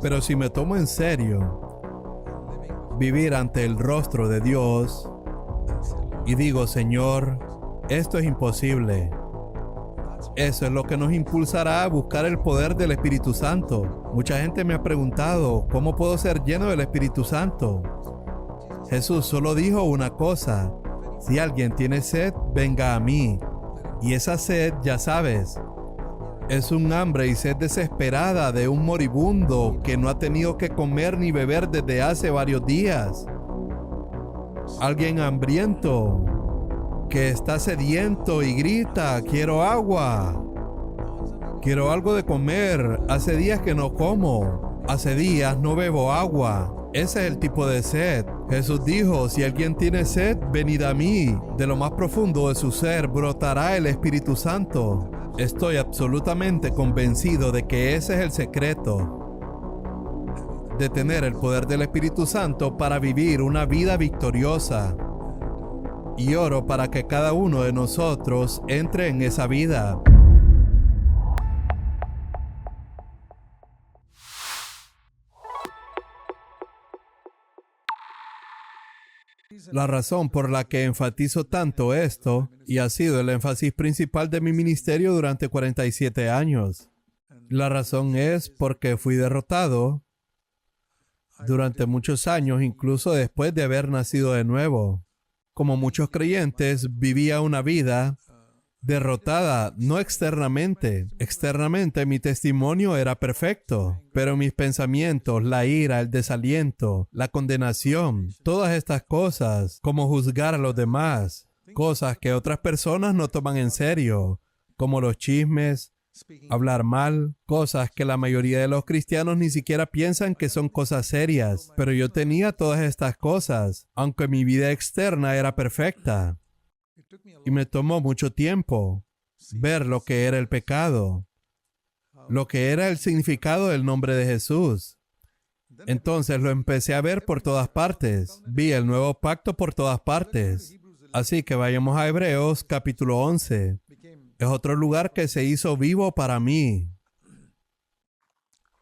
Pero si me tomo en serio vivir ante el rostro de Dios y digo, Señor, esto es imposible, eso es lo que nos impulsará a buscar el poder del Espíritu Santo. Mucha gente me ha preguntado, ¿cómo puedo ser lleno del Espíritu Santo? Jesús solo dijo una cosa: si alguien tiene sed, venga a mí. Y esa sed, ya sabes, es un hambre y sed desesperada de un moribundo que no ha tenido que comer ni beber desde hace varios días. Alguien hambriento que está sediento y grita, quiero agua, quiero algo de comer, hace días que no como, hace días no bebo agua. Ese es el tipo de sed. Jesús dijo, si alguien tiene sed, venid a mí. De lo más profundo de su ser brotará el Espíritu Santo. Estoy absolutamente convencido de que ese es el secreto de tener el poder del Espíritu Santo para vivir una vida victoriosa. Y oro para que cada uno de nosotros entre en esa vida. La razón por la que enfatizo tanto esto, y ha sido el énfasis principal de mi ministerio durante 47 años, la razón es porque fui derrotado durante muchos años, incluso después de haber nacido de nuevo. Como muchos creyentes, vivía una vida derrotada, no externamente. Externamente mi testimonio era perfecto, pero mis pensamientos, la ira, el desaliento, la condenación, todas estas cosas, como juzgar a los demás, cosas que otras personas no toman en serio, como los chismes, hablar mal, cosas que la mayoría de los cristianos ni siquiera piensan que son cosas serias, pero yo tenía todas estas cosas, aunque mi vida externa era perfecta. Y me tomó mucho tiempo ver lo que era el pecado, lo que era el significado del nombre de Jesús. Entonces lo empecé a ver por todas partes. Vi el nuevo pacto por todas partes. Así que vayamos a Hebreos capítulo 11. Es otro lugar que se hizo vivo para mí.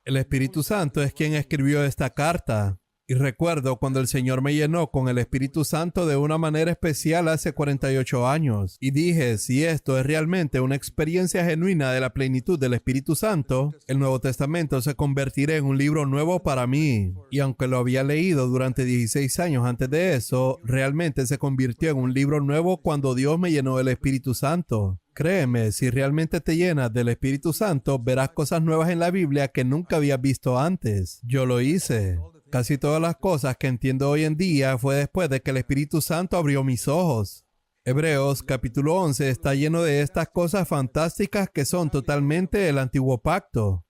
El Espíritu Santo es quien escribió esta carta. Y recuerdo cuando el Señor me llenó con el Espíritu Santo de una manera especial hace 48 años. Y dije, si esto es realmente una experiencia genuina de la plenitud del Espíritu Santo, el Nuevo Testamento se convertirá en un libro nuevo para mí. Y aunque lo había leído durante 16 años antes de eso, realmente se convirtió en un libro nuevo cuando Dios me llenó del Espíritu Santo. Créeme, si realmente te llenas del Espíritu Santo, verás cosas nuevas en la Biblia que nunca habías visto antes. Yo lo hice. Casi todas las cosas que entiendo hoy en día fue después de que el Espíritu Santo abrió mis ojos. Hebreos capítulo 11 está lleno de estas cosas fantásticas que son totalmente el antiguo pacto.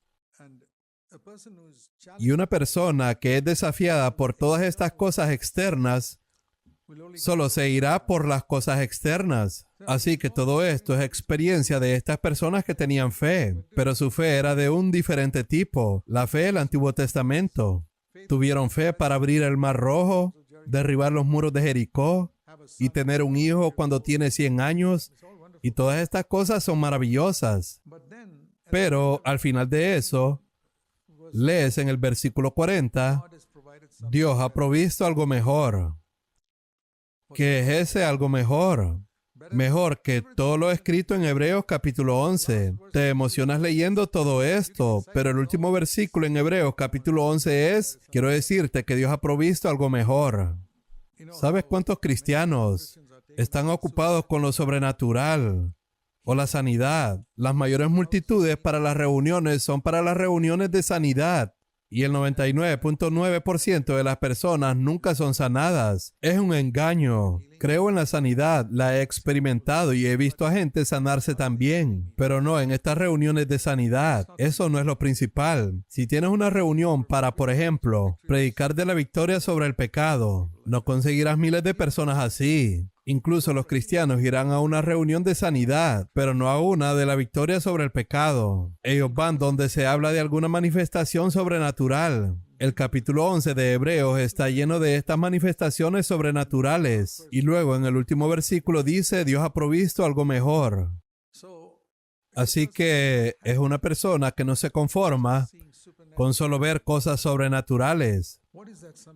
Y una persona que es desafiada por todas estas cosas externas, solo se irá por las cosas externas. Así que todo esto es experiencia de estas personas que tenían fe, pero su fe era de un diferente tipo, la fe del Antiguo Testamento. Tuvieron fe para abrir el Mar Rojo, derribar los muros de Jericó y tener un hijo cuando tiene 100 años. Y todas estas cosas son maravillosas. Pero al final de eso, lees en el versículo 40, Dios ha provisto algo mejor. ¿Qué es ese algo mejor? Mejor que todo lo escrito en Hebreos capítulo 11. Te emocionas leyendo todo esto, pero el último versículo en Hebreos capítulo 11 es, quiero decirte que Dios ha provisto algo mejor. ¿Sabes cuántos cristianos están ocupados con lo sobrenatural o la sanidad? Las mayores multitudes para las reuniones son para las reuniones de sanidad. Y el 99.9% de las personas nunca son sanadas. Es un engaño. Creo en la sanidad, la he experimentado y he visto a gente sanarse también. Pero no en estas reuniones de sanidad. Eso no es lo principal. Si tienes una reunión para, por ejemplo, predicar de la victoria sobre el pecado, no conseguirás miles de personas así. Incluso los cristianos irán a una reunión de sanidad, pero no a una de la victoria sobre el pecado. Ellos van donde se habla de alguna manifestación sobrenatural. El capítulo 11 de Hebreos está lleno de estas manifestaciones sobrenaturales. Y luego en el último versículo dice, Dios ha provisto algo mejor. Así que es una persona que no se conforma con solo ver cosas sobrenaturales.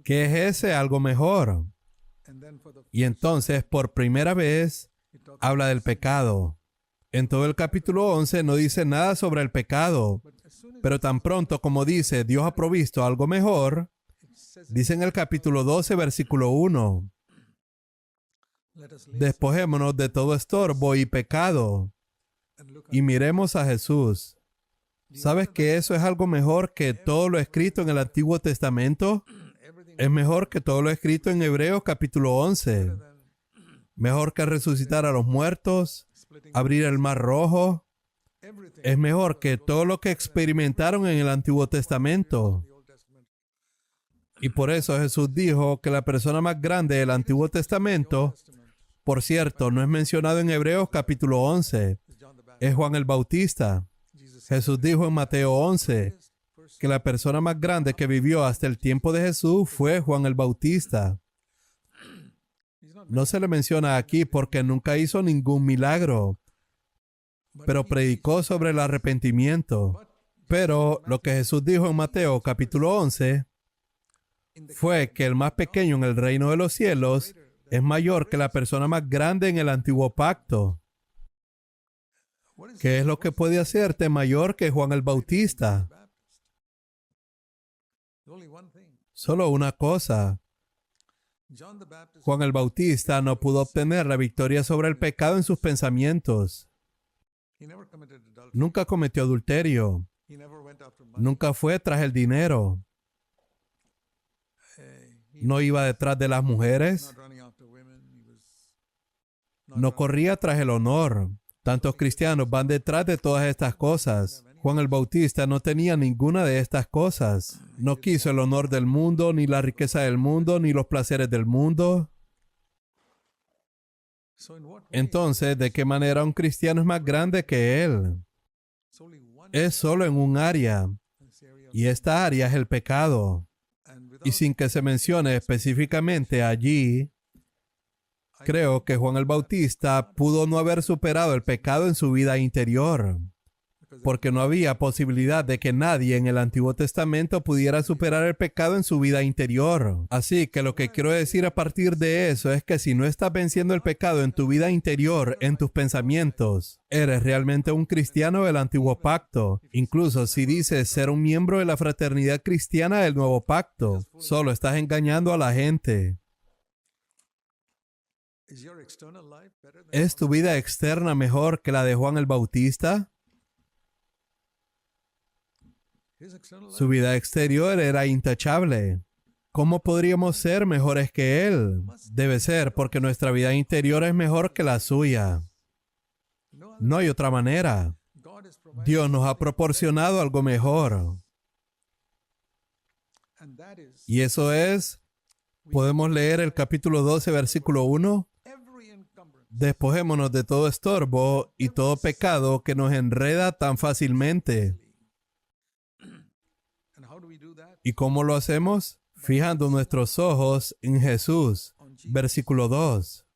¿Qué es ese algo mejor? Y entonces, por primera vez, habla del pecado. En todo el capítulo 11 no dice nada sobre el pecado, pero tan pronto como dice Dios ha provisto algo mejor, dice en el capítulo 12, versículo 1, despojémonos de todo estorbo y pecado y miremos a Jesús. ¿Sabes que eso es algo mejor que todo lo escrito en el Antiguo Testamento? Es mejor que todo lo escrito en Hebreos capítulo 11. Mejor que resucitar a los muertos, abrir el mar rojo. Es mejor que todo lo que experimentaron en el Antiguo Testamento. Y por eso Jesús dijo que la persona más grande del Antiguo Testamento, por cierto, no es mencionado en Hebreos capítulo 11, es Juan el Bautista. Jesús dijo en Mateo 11 que la persona más grande que vivió hasta el tiempo de Jesús fue Juan el Bautista. No se le menciona aquí porque nunca hizo ningún milagro, pero predicó sobre el arrepentimiento. Pero lo que Jesús dijo en Mateo capítulo 11 fue que el más pequeño en el reino de los cielos es mayor que la persona más grande en el antiguo pacto. ¿Qué es lo que puede hacerte mayor que Juan el Bautista? Solo una cosa. Juan el Bautista no pudo obtener la victoria sobre el pecado en sus pensamientos. Nunca cometió adulterio. Nunca fue tras el dinero. No iba detrás de las mujeres. No corría tras el honor. Tantos cristianos van detrás de todas estas cosas. Juan el Bautista no tenía ninguna de estas cosas. No quiso el honor del mundo, ni la riqueza del mundo, ni los placeres del mundo. Entonces, ¿de qué manera un cristiano es más grande que él? Es solo en un área, y esta área es el pecado. Y sin que se mencione específicamente allí, creo que Juan el Bautista pudo no haber superado el pecado en su vida interior, porque no había posibilidad de que nadie en el Antiguo Testamento pudiera superar el pecado en su vida interior. Así que lo que quiero decir a partir de eso es que si no estás venciendo el pecado en tu vida interior, en tus pensamientos, eres realmente un cristiano del Antiguo Pacto. Incluso si dices ser un miembro de la fraternidad cristiana del Nuevo Pacto, solo estás engañando a la gente. ¿Es tu vida externa mejor que la de Juan el Bautista? Su vida exterior era intachable. ¿Cómo podríamos ser mejores que él? Debe ser porque nuestra vida interior es mejor que la suya. No hay otra manera. Dios nos ha proporcionado algo mejor. Y eso es, podemos leer el capítulo 12, versículo 1. Despojémonos de todo estorbo y todo pecado que nos enreda tan fácilmente. ¿Y cómo lo hacemos? Fijando nuestros ojos en Jesús. Versículo 2.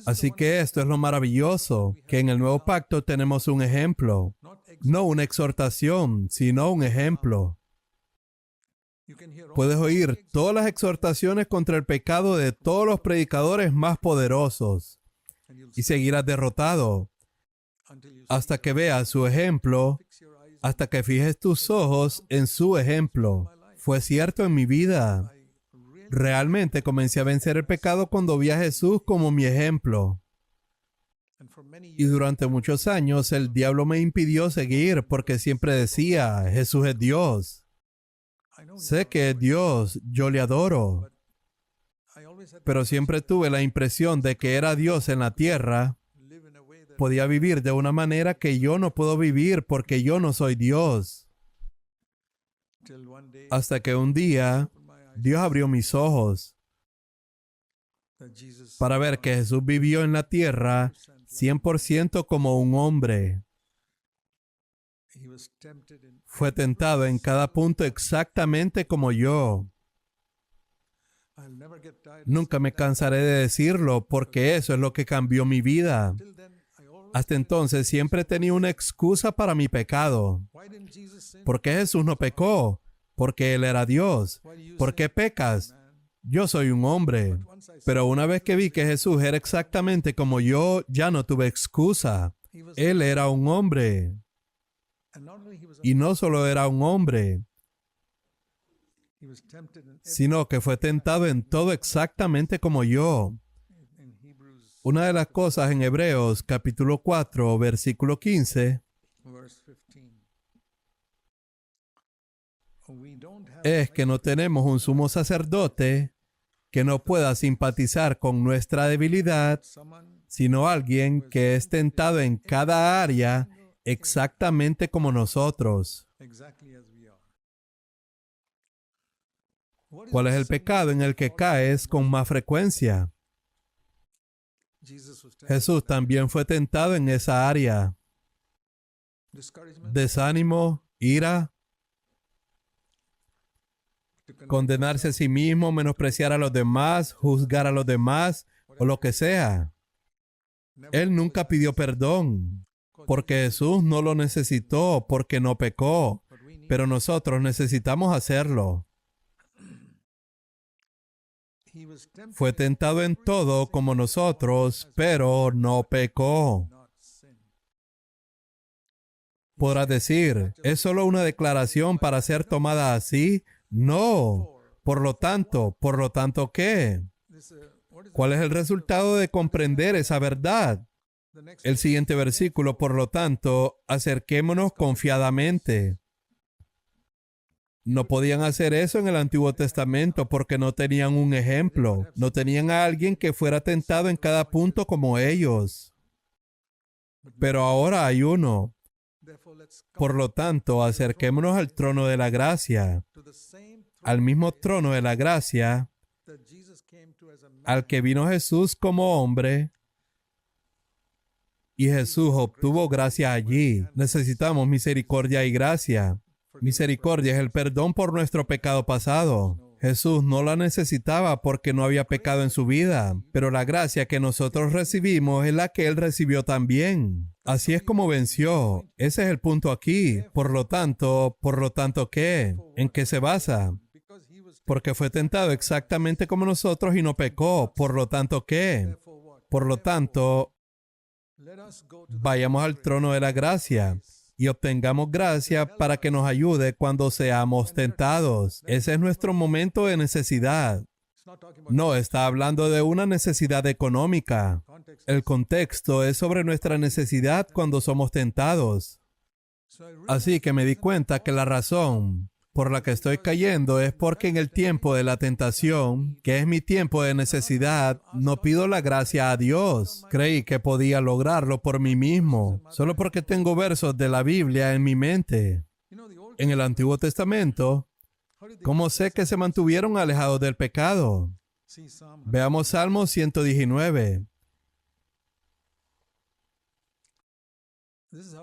Así que esto es lo maravilloso, que en el nuevo pacto tenemos un ejemplo. No una exhortación, sino un ejemplo. Puedes oír todas las exhortaciones contra el pecado de todos los predicadores más poderosos y seguirás derrotado hasta que veas su ejemplo, hasta que fijes tus ojos en su ejemplo. Fue cierto en mi vida. Realmente comencé a vencer el pecado cuando vi a Jesús como mi ejemplo. Y durante muchos años el diablo me impidió seguir porque siempre decía, Jesús es Dios. Sé que es Dios, yo le adoro. Pero siempre tuve la impresión de que era Dios en la tierra. Podía vivir de una manera que yo no puedo vivir porque yo no soy Dios. Hasta que un día, Dios abrió mis ojos para ver que Jesús vivió en la tierra 100% como un hombre. Fue tentado en cada punto exactamente como yo. Nunca me cansaré de decirlo porque eso es lo que cambió mi vida. Hasta entonces siempre tenía una excusa para mi pecado. ¿Por qué Jesús no pecó? Porque Él era Dios. ¿Por qué pecas? Yo soy un hombre. Pero una vez que vi que Jesús era exactamente como yo, ya no tuve excusa. Él era un hombre. Y no solo era un hombre, sino que fue tentado en todo exactamente como yo. Una de las cosas en Hebreos capítulo 4, versículo 15, es que no tenemos un sumo sacerdote que no pueda simpatizar con nuestra debilidad, sino alguien que es tentado en cada área exactamente como nosotros. ¿Cuál es el pecado en el que caes con más frecuencia? Jesús también fue tentado en esa área. Desánimo, ira, condenarse a sí mismo, menospreciar a los demás, juzgar a los demás o lo que sea. Él nunca pidió perdón, porque Jesús no lo necesitó, porque no pecó, pero nosotros necesitamos hacerlo. Fue tentado en todo como nosotros, pero no pecó. Podrás decir, ¿es solo una declaración para ser tomada así? No. Por lo tanto, ¿qué? ¿Cuál es el resultado de comprender esa verdad? El siguiente versículo, por lo tanto, acerquémonos confiadamente. No podían hacer eso en el Antiguo Testamento porque no tenían un ejemplo. No tenían a alguien que fuera tentado en cada punto como ellos. Pero ahora hay uno. Por lo tanto, acerquémonos al trono de la gracia, al mismo trono de la gracia, al que vino Jesús como hombre, y Jesús obtuvo gracia allí. Necesitamos misericordia y gracia. Misericordia es el perdón por nuestro pecado pasado. Jesús no la necesitaba porque no había pecado en su vida, pero la gracia que nosotros recibimos es la que Él recibió también. Así es como venció. Ese es el punto aquí. Por lo tanto, ¿qué? ¿En qué se basa? Porque fue tentado exactamente como nosotros y no pecó. Por lo tanto, ¿qué? Por lo tanto, vayamos al trono de la gracia y obtengamos gracia para que nos ayude cuando seamos tentados. Ese es nuestro momento de necesidad. No está hablando de una necesidad económica. El contexto es sobre nuestra necesidad cuando somos tentados. Así que me di cuenta que la razón por la que estoy cayendo es porque en el tiempo de la tentación, que es mi tiempo de necesidad, no pido la gracia a Dios. Creí que podía lograrlo por mí mismo, solo porque tengo versos de la Biblia en mi mente. En el Antiguo Testamento, ¿cómo sé que se mantuvieron alejados del pecado? Veamos Salmo 119.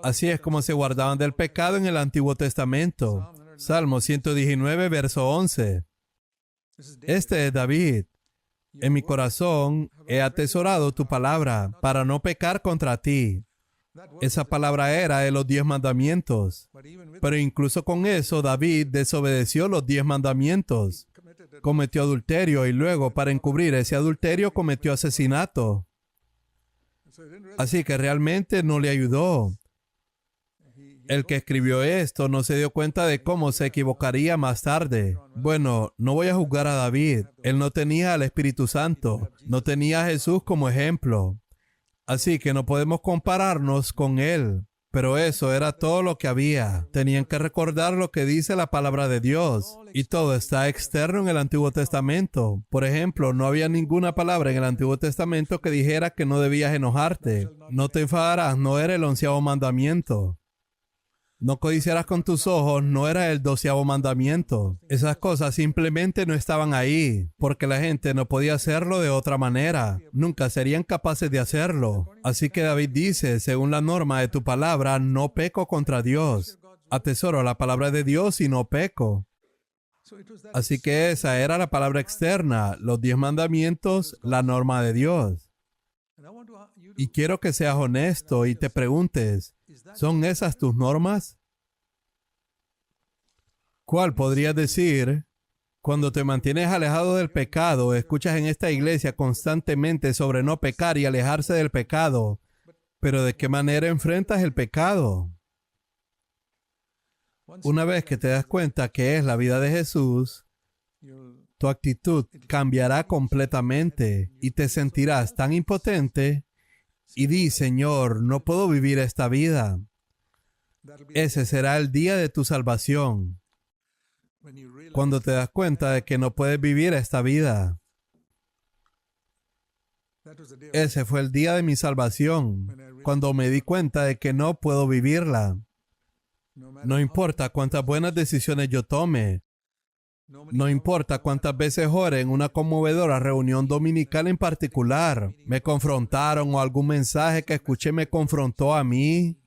Así es como se guardaban del pecado en el Antiguo Testamento. Salmo 119, verso 11. Este es David. En mi corazón he atesorado tu palabra para no pecar contra ti. Esa palabra era de los 10 mandamientos. Pero incluso con eso, David desobedeció los 10 mandamientos. Cometió adulterio y luego, para encubrir ese adulterio, cometió asesinato. Así que realmente no le ayudó. El que escribió esto no se dio cuenta de cómo se equivocaría más tarde. Bueno, no voy a juzgar a David. Él no tenía al Espíritu Santo. No tenía a Jesús como ejemplo. Así que no podemos compararnos con él. Pero eso era todo lo que había. Tenían que recordar lo que dice la palabra de Dios. Y todo está externo en el Antiguo Testamento. Por ejemplo, no había ninguna palabra en el Antiguo Testamento que dijera que no debías enojarte. No te enfadarás, no era el 11º mandamiento. No codiciarás con tus ojos, no era el 12º mandamiento. Esas cosas simplemente no estaban ahí, porque la gente no podía hacerlo de otra manera. Nunca serían capaces de hacerlo. Así que David dice, según la norma de tu palabra, no peco contra Dios. Atesoro la palabra de Dios y no peco. Así que esa era la palabra externa, los 10 mandamientos, la norma de Dios. Y quiero que seas honesto y te preguntes, ¿son esas tus normas? ¿Cuál podrías decir? Cuando te mantienes alejado del pecado, escuchas en esta iglesia constantemente sobre no pecar y alejarse del pecado. Pero ¿de qué manera enfrentas el pecado? Una vez que te das cuenta que es la vida de Jesús, tu actitud cambiará completamente y te sentirás tan impotente y di, Señor, no puedo vivir esta vida. Ese será el día de tu salvación. Cuando te das cuenta de que no puedes vivir esta vida. Ese fue el día de mi salvación, cuando me di cuenta de que no puedo vivirla. No importa cuántas buenas decisiones yo tome. No importa cuántas veces ore en una conmovedora reunión dominical en particular. Me confrontaron o algún mensaje que escuché me confrontó a mí.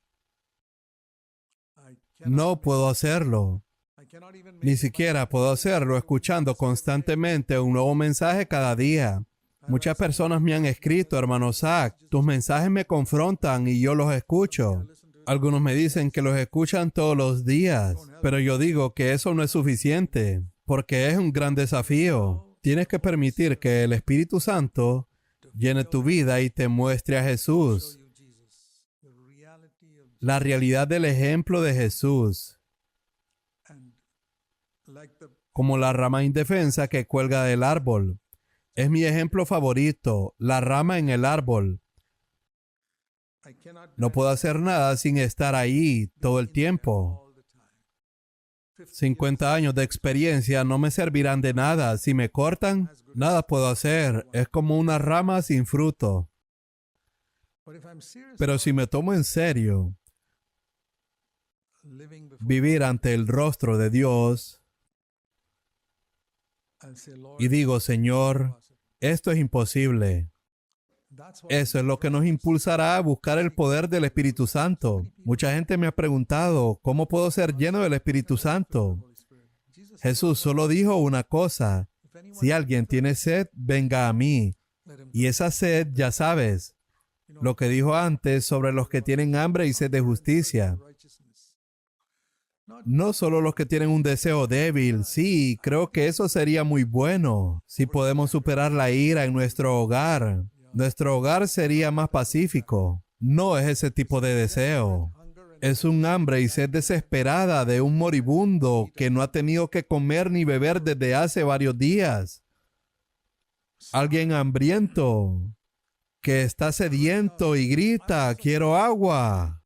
No puedo hacerlo. Ni siquiera puedo hacerlo escuchando constantemente un nuevo mensaje cada día. Muchas personas me han escrito, hermano Zach, tus mensajes me confrontan y yo los escucho. Algunos me dicen que los escuchan todos los días, pero yo digo que eso no es suficiente, porque es un gran desafío. Tienes que permitir que el Espíritu Santo llene tu vida y te muestre a Jesús. La realidad del ejemplo de Jesús. Como la rama indefensa que cuelga del árbol. Es mi ejemplo favorito, la rama en el árbol. No puedo hacer nada sin estar ahí todo el tiempo. 50 años de experiencia no me servirán de nada. Si me cortan, nada puedo hacer. Es como una rama sin fruto. Pero si me tomo en serio, vivir ante el rostro de Dios, y digo, Señor, esto es imposible. Eso es lo que nos impulsará a buscar el poder del Espíritu Santo. Mucha gente me ha preguntado, ¿cómo puedo ser lleno del Espíritu Santo? Jesús solo dijo una cosa, si alguien tiene sed, venga a mí. Y esa sed, ya sabes, lo que dijo antes sobre los que tienen hambre y sed de justicia. No solo los que tienen un deseo débil. Sí, creo que eso sería muy bueno. Si podemos superar la ira en nuestro hogar sería más pacífico. No es ese tipo de deseo. Es un hambre y sed desesperada de un moribundo que no ha tenido que comer ni beber desde hace varios días. Alguien hambriento que está sediento y grita, quiero agua.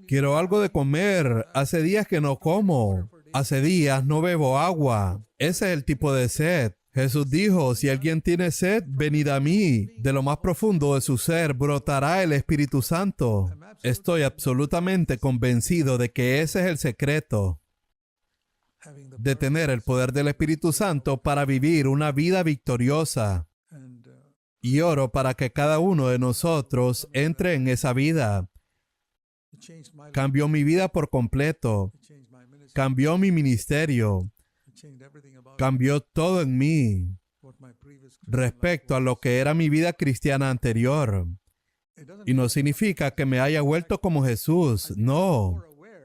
Quiero algo de comer. Hace días que no como. Hace días no bebo agua. Ese es el tipo de sed. Jesús dijo, si alguien tiene sed, venid a mí. De lo más profundo de su ser brotará el Espíritu Santo. Estoy absolutamente convencido de que ese es el secreto de tener el poder del Espíritu Santo para vivir una vida victoriosa. Y oro para que cada uno de nosotros entre en esa vida. Cambió mi vida por completo. Cambió mi ministerio. Cambió todo en mí respecto a lo que era mi vida cristiana anterior. Y no significa que me haya vuelto como Jesús. No.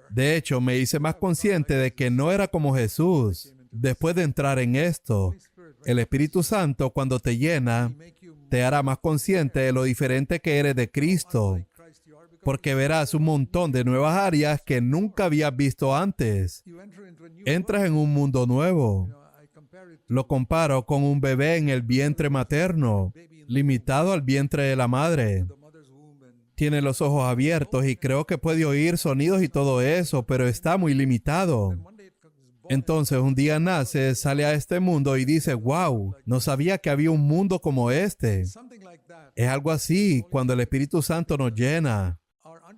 De hecho, me hice más consciente de que no era como Jesús. Después de entrar en esto, el Espíritu Santo, cuando te llena, te hará más consciente de lo diferente que eres de Cristo. Porque verás un montón de nuevas áreas que nunca habías visto antes. Entras en un mundo nuevo. Lo comparo con un bebé en el vientre materno, limitado al vientre de la madre. Tiene los ojos abiertos y creo que puede oír sonidos y todo eso, pero está muy limitado. Entonces un día nace, sale a este mundo y dice, wow, no sabía que había un mundo como este. Es algo así cuando el Espíritu Santo nos llena.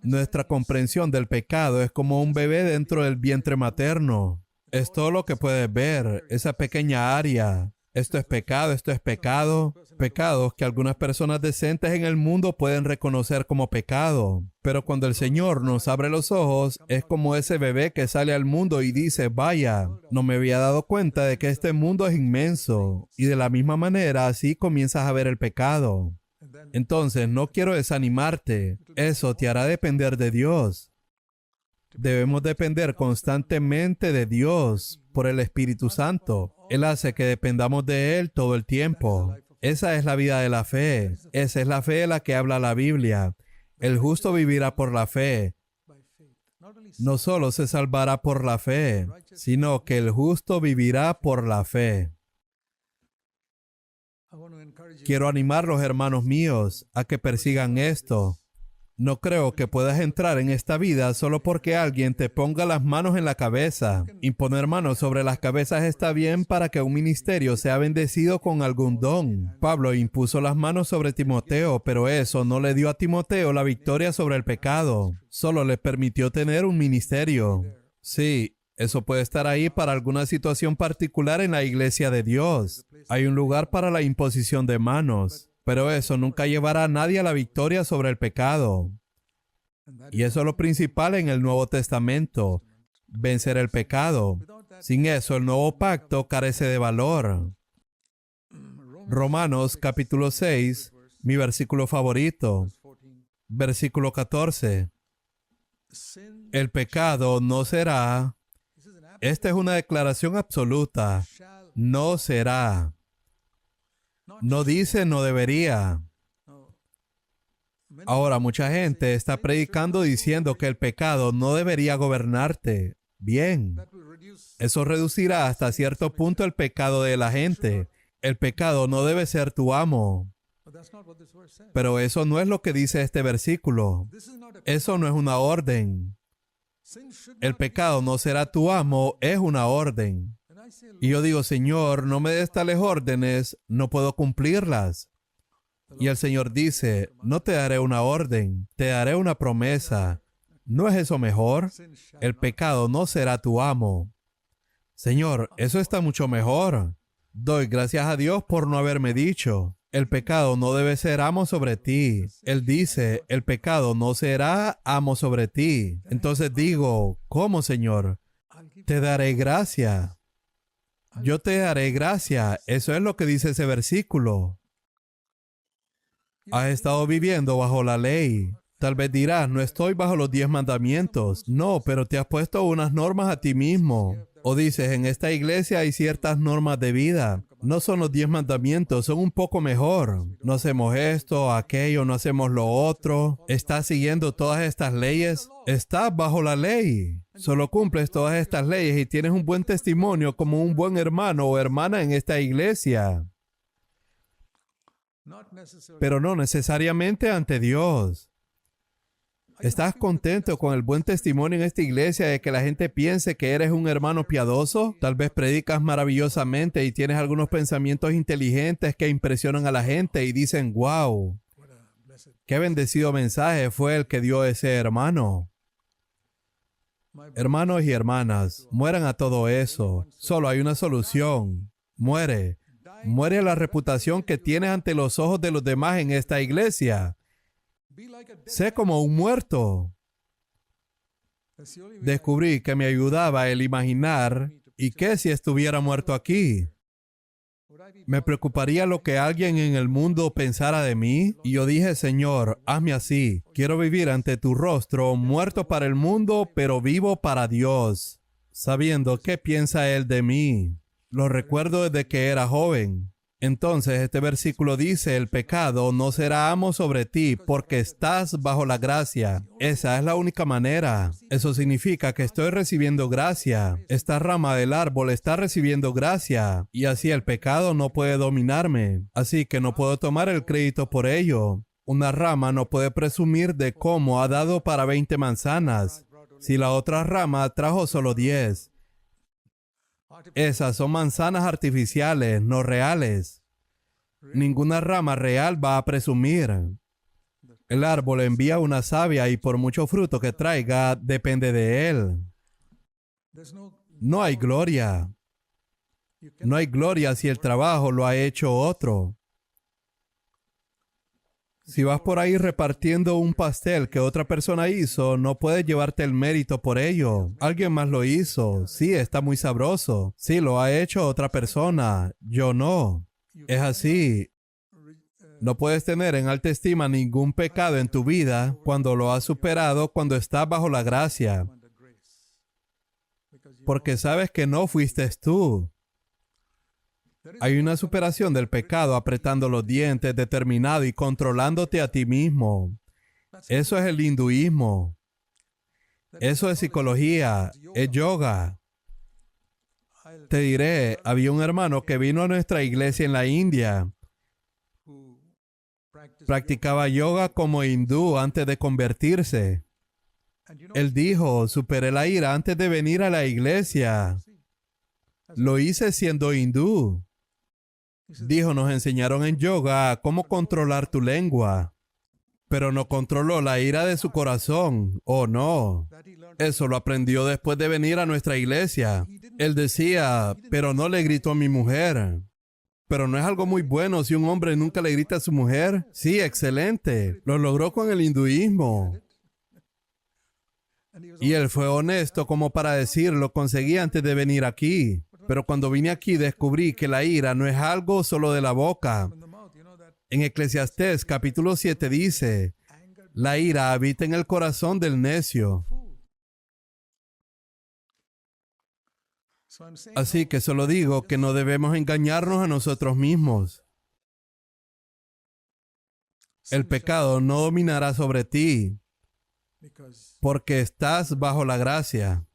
Nuestra comprensión del pecado es como un bebé dentro del vientre materno. Es todo lo que puedes ver, esa pequeña área. Esto es pecado, esto es pecado. Pecados que algunas personas decentes en el mundo pueden reconocer como pecado. Pero cuando el Señor nos abre los ojos, es como ese bebé que sale al mundo y dice, vaya, no me había dado cuenta de que este mundo es inmenso. Y de la misma manera, así comienzas a ver el pecado. Entonces, no quiero desanimarte. Eso te hará depender de Dios. Debemos depender constantemente de Dios por el Espíritu Santo. Él hace que dependamos de Él todo el tiempo. Esa es la vida de la fe. Esa es la fe de la que habla la Biblia. El justo vivirá por la fe. No solo se salvará por la fe, sino que el justo vivirá por la fe. Quiero animarlos, hermanos míos, a que persigan esto. No creo que puedas entrar en esta vida solo porque alguien te ponga las manos en la cabeza. Imponer manos sobre las cabezas está bien para que un ministerio sea bendecido con algún don. Pablo impuso las manos sobre Timoteo, pero eso no le dio a Timoteo la victoria sobre el pecado. Solo le permitió tener un ministerio. Sí, eso puede estar ahí para alguna situación particular en la iglesia de Dios. Hay un lugar para la imposición de manos. Pero eso nunca llevará a nadie a la victoria sobre el pecado. Y eso es lo principal en el Nuevo Testamento, vencer el pecado. Sin eso, el nuevo pacto carece de valor. Romanos capítulo 6, mi versículo favorito, versículo 14. El pecado no será. Esta es una declaración absoluta. No será. No dice no debería. Ahora, mucha gente está predicando diciendo que el pecado no debería gobernarte. Bien. Eso reducirá hasta cierto punto el pecado de la gente. El pecado no debe ser tu amo. Pero eso no es lo que dice este versículo. Eso no es una orden. El pecado no será tu amo, es una orden. Y yo digo, Señor, no me des tales órdenes, no puedo cumplirlas. Y el Señor dice, no te daré una orden, te daré una promesa. ¿No es eso mejor? El pecado no será tu amo. Señor, eso está mucho mejor. Doy gracias a Dios por no haberme dicho, el pecado no debe ser amo sobre ti. Él dice, el pecado no será amo sobre ti. Entonces digo, ¿cómo, Señor? Te daré gracia. Yo te daré gracia. Eso es lo que dice ese versículo. Has estado viviendo bajo la ley. Tal vez dirás, no estoy bajo los 10 mandamientos. No, pero te has puesto unas normas a ti mismo. O dices, en esta iglesia hay ciertas normas de vida. No son los 10 mandamientos, son un poco mejor. No hacemos esto, aquello, no hacemos lo otro. ¿Estás siguiendo todas estas leyes? Estás bajo la ley. Solo cumples todas estas leyes y tienes un buen testimonio como un buen hermano o hermana en esta iglesia. Pero no necesariamente ante Dios. ¿Estás contento con el buen testimonio en esta iglesia de que la gente piense que eres un hermano piadoso? Tal vez predicas maravillosamente y tienes algunos pensamientos inteligentes que impresionan a la gente y dicen, wow, qué bendecido mensaje fue el que dio ese hermano. Hermanos y hermanas, mueran a todo eso. Solo hay una solución. Muere. Muere la reputación que tienes ante los ojos de los demás en esta iglesia. Sé como un muerto. Descubrí que me ayudaba el imaginar, ¿y qué si estuviera muerto aquí? ¿Me preocuparía lo que alguien en el mundo pensara de mí? Y yo dije, Señor, hazme así. Quiero vivir ante tu rostro, muerto para el mundo, pero vivo para Dios, sabiendo qué piensa Él de mí. Lo recuerdo desde que era joven. Entonces este versículo dice, el pecado no será amo sobre ti porque estás bajo la gracia. Esa es la única manera. Eso significa que estoy recibiendo gracia. Esta rama del árbol está recibiendo gracia y así el pecado no puede dominarme. Así que no puedo tomar el crédito por ello. Una rama no puede presumir de cómo ha dado para 20 manzanas si la otra rama trajo solo 10. Esas son manzanas artificiales, no reales. Ninguna rama real va a presumir. El árbol envía una savia y por mucho fruto que traiga, depende de él. No hay gloria. No hay gloria si el trabajo lo ha hecho otro. Si vas por ahí repartiendo un pastel que otra persona hizo, no puedes llevarte el mérito por ello. Alguien más lo hizo. Sí, está muy sabroso. Sí, lo ha hecho otra persona. Yo no. Es así. No puedes tener en alta estima ningún pecado en tu vida cuando lo has superado, cuando estás bajo la gracia, porque sabes que no fuiste tú. Hay una superación del pecado apretando los dientes, determinado y controlándote a ti mismo. Eso es el hinduismo. Eso es psicología, es yoga. Te diré, había un hermano que vino a nuestra iglesia en la India. Practicaba yoga como hindú antes de convertirse. Él dijo, superé la ira antes de venir a la iglesia. Lo hice siendo hindú. Dijo, nos enseñaron en yoga cómo controlar tu lengua, pero no controló la ira de su corazón. Oh, no. Eso lo aprendió después de venir a nuestra iglesia. Él decía, pero no le gritó a mi mujer. Pero no es algo muy bueno si un hombre nunca le grita a su mujer. Sí, excelente. Lo logró con el hinduismo. Y él fue honesto como para decir, lo conseguí antes de venir aquí. Pero cuando vine aquí descubrí que la ira no es algo solo de la boca. En Eclesiastés capítulo 7 dice, la ira habita en el corazón del necio. Así que solo digo que no debemos engañarnos a nosotros mismos. El pecado no dominará sobre ti porque estás bajo la gracia.